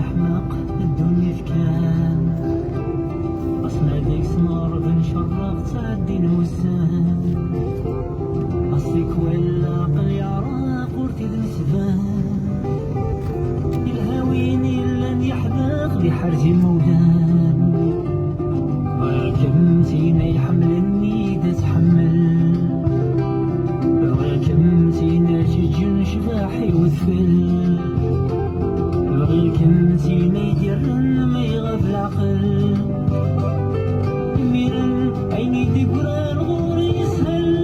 الحماق الدنيا كان أصنع ديك سنار بنشرق تعدي نوسان أصيك ولا قل يعرق ورتي ذنسبان الهاويني لن يحدق لحرجي مولان ولكن تينا يحملني تتحمل ولكن تينا تجن شفاحي وذفل ولكن تينا يديرن ما يغف العقل يميرن عيني دقران غوري يسهل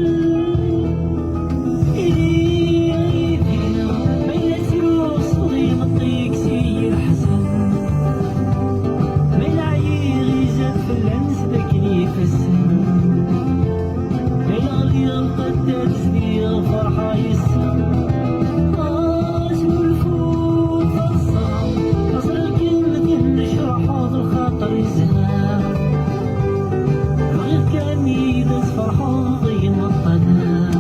فرحة يسر والفوت فالصعب أصل الكلمة نشرح حاضر خاطر يزهر غير كان يدس فرحة ضي مطنا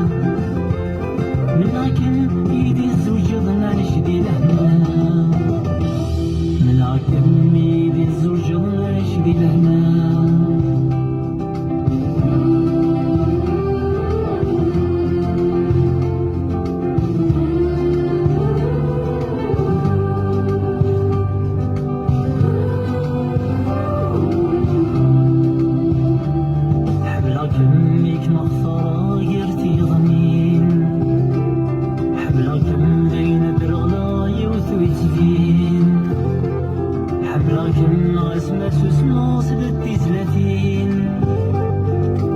من عكن يدي الزوج ضنا نشدي لهنا من عكن يدي الزوج ضنا نشدي لهنا كميك مغفرة يرتي ضمين حبلا كم بين برغلاي وثويت فين حبلا كم غسمة سوسمة سدتي 30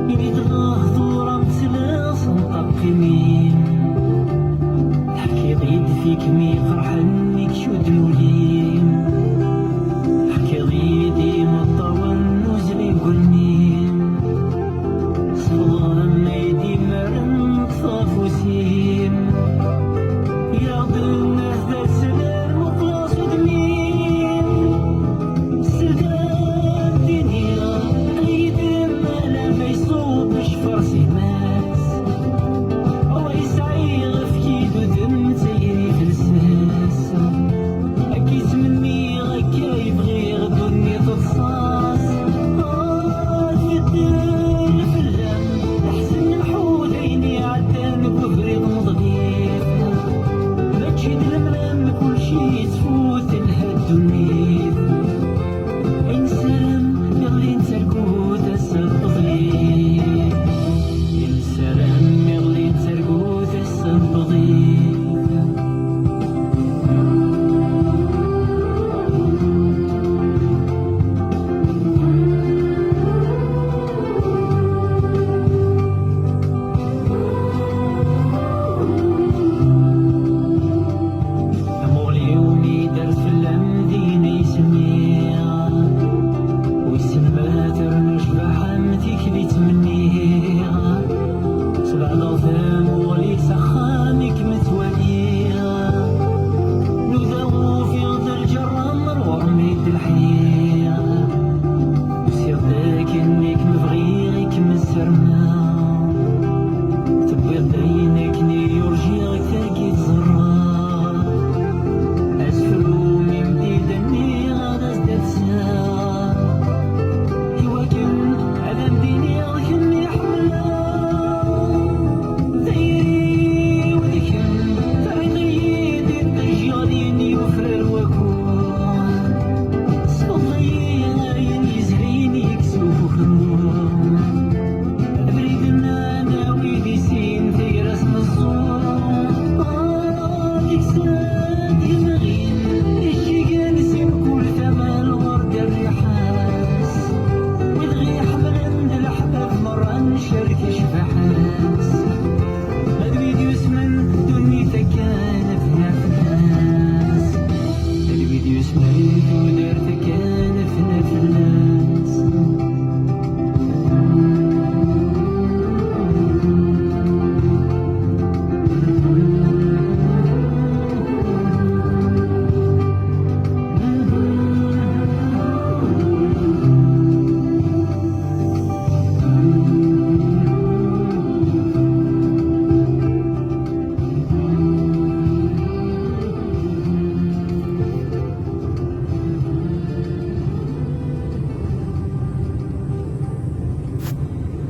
يريد غاهضورة متلاص نطبق يمين تحكي ضيد فيك مي فرحنك شو دنولين حكي ضيدي مطاون وزلي قلنين لما يدي مرن طاف وسيم ياخذ الناس ذا سلام وخلاص ودمين سلام الدنيا يدم ما يصوبش فرسي ناس هو يسعي غفكيد ودم تيري في الساس أكيد مني غكا يبغي غدوني تتصاص كل شي تفوت لها الدنيا